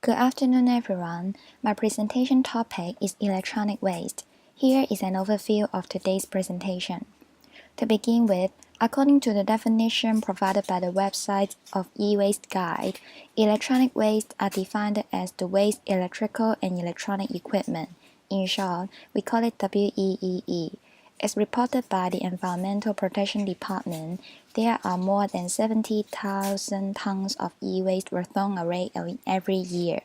Good afternoon, everyone. My presentation topic is electronic waste. Here is an overview of today's presentation. To begin with, according to the definition provided by the website of E-Waste Guide, electronic waste are defined as the waste electrical and electronic equipment. In short, we call it WEEE. As reported by the Environmental Protection Department, there are more than 70,000 tons of e-waste were thrown away every year.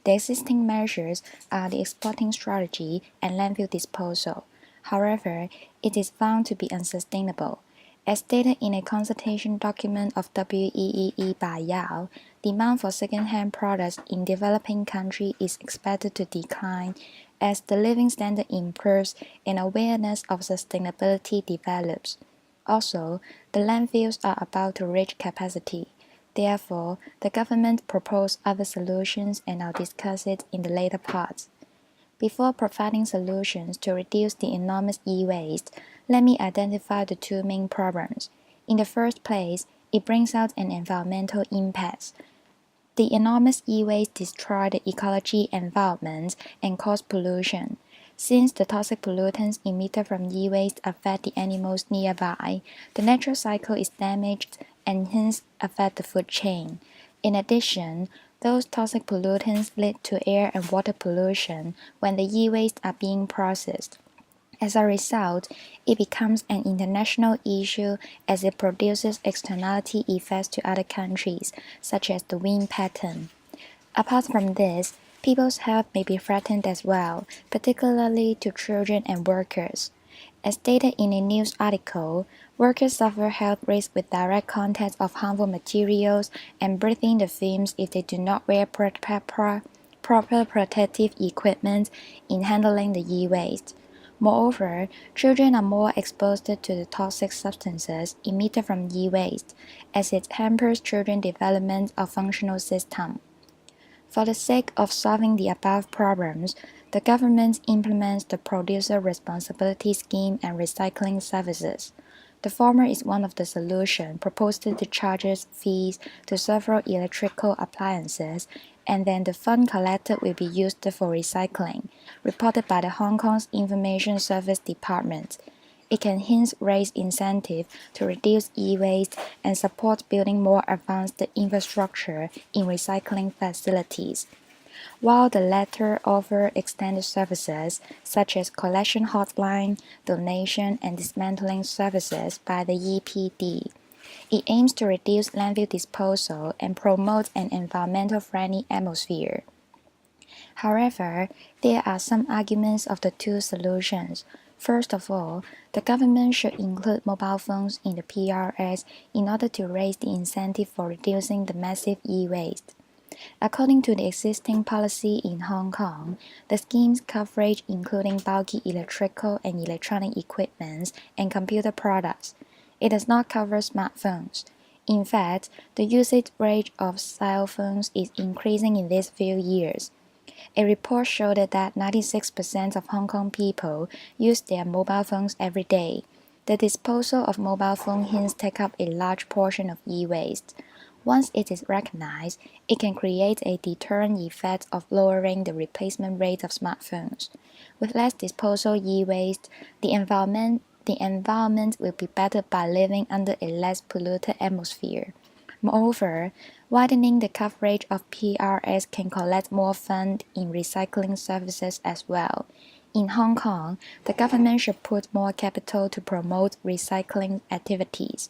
The existing measures are the exporting strategy and landfill disposal. However, it is found to be unsustainable. As stated in a consultation document of WEEE by Yao, demand for second-hand products in developing countries is expected to decline as the living standard improves and awareness of sustainability develops. Also, the landfills are about to reach capacity. Therefore, the government proposed other solutions and I'll discuss it in the later parts. Before providing solutions to reduce the enormous e-waste, let me identify the two main problems. In the first place, it brings out an environmental impact. The enormous e-waste destroy the ecology environment and cause pollution. Since the toxic pollutants emitted from e-waste affect the animals nearby, the natural cycle is damaged and hence affect the food chain. In addition, those toxic pollutants lead to air and water pollution when the e-waste are being processed. As a result, it becomes an international issue as it produces externality effects to other countries, such as the wind pattern. Apart from this, people's health may be threatened as well, particularly to children and workers. As stated in a news article, workers suffer health risks with direct contact of harmful materials and breathing the fumes if they do not wear proper protective equipment in handling the e-waste. Moreover, children are more exposed to the toxic substances emitted from e-waste, as it hampers children's development of functional system. For the sake of solving the above problems, the government implements the Producer Responsibility Scheme and recycling services. The former is one of the solutions proposed to charge fees to several electrical appliances, and then the fund collected will be used for recycling, reported by the Hong Kong's Information Service Department. It can hence raise incentive to reduce e-waste and support building more advanced infrastructure in recycling facilities, while the latter offer extended services such as collection hotline, donation, and dismantling services by the EPD. It aims to reduce landfill disposal and promote an environmental friendly atmosphere. However, there are some arguments of the two solutions. First of all, the government should include mobile phones in the PRS in order to raise the incentive for reducing the massive e-waste. According to the existing policy in Hong Kong, the scheme's coverage including bulky electrical and electronic equipment and computer products. It does not cover smartphones. In fact, the usage rate of cell phones is increasing in these few years. A report showed that 96% of Hong Kong people use their mobile phones every day. The disposal of mobile phones hence takes up a large portion of e-waste. Once it is recognized, it can create a deterrent effect of lowering the replacement rate of smartphones. With less disposal e-waste, the environment will be better by living under a less polluted atmosphere. Moreover, widening the coverage of PRS can collect more funds in recycling services as well. In Hong Kong, the government should put more capital to promote recycling activities.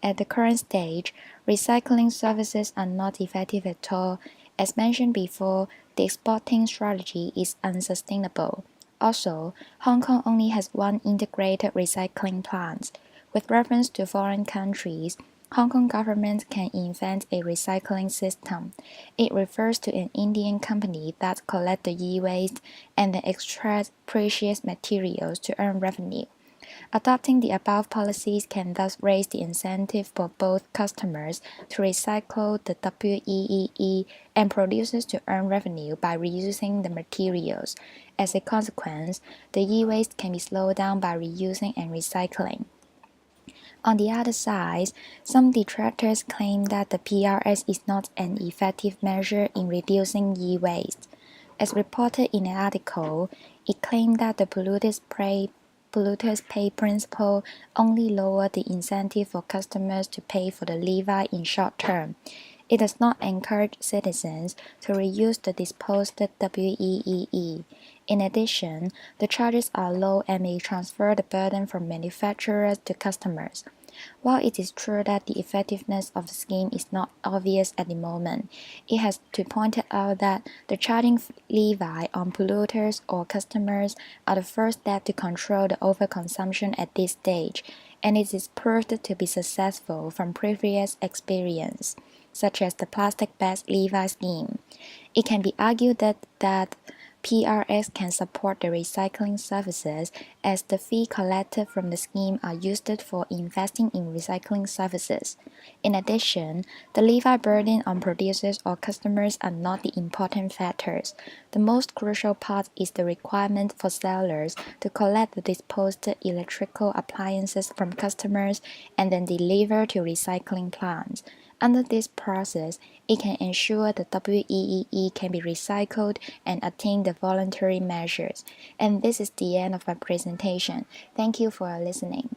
At the current stage, recycling services are not effective at all. As mentioned before, the exporting strategy is unsustainable. Also, Hong Kong only has one integrated recycling plant. With reference to foreign countries, Hong Kong government can invent a recycling system. It refers to an Indian company that collects the e-waste and then extracts precious materials to earn revenue. Adopting the above policies can thus raise the incentive for both customers to recycle the WEEE and producers to earn revenue by reusing the materials. As a consequence, the e-waste can be slowed down by reusing and recycling. On the other side, some detractors claim that the PRS is not an effective measure in reducing e-waste. As reported in an article, it claimed that the polluters pay principle only lower the incentive for customers to pay for the levy in short term. It does not encourage citizens to reuse the disposed WEEE. In addition, the charges are low and may transfer the burden from manufacturers to customers. While it is true that the effectiveness of the scheme is not obvious at the moment, it has to point out that the charging levy on polluters or customers are the first step to control the overconsumption at this stage, and it is proved to be successful from previous experience, such as the plastic bags levy scheme. It can be argued that PRS can support the recycling services as the fee collected from the scheme are used for investing in recycling services. In addition, the levy burden on producers or customers are not the important factors. The most crucial part is the requirement for sellers to collect the disposed electrical appliances from customers and then deliver to recycling plants. Under this process, it can ensure the WEEE can be recycled and attain the voluntary measures. And this is the end of my presentation. Thank you for listening.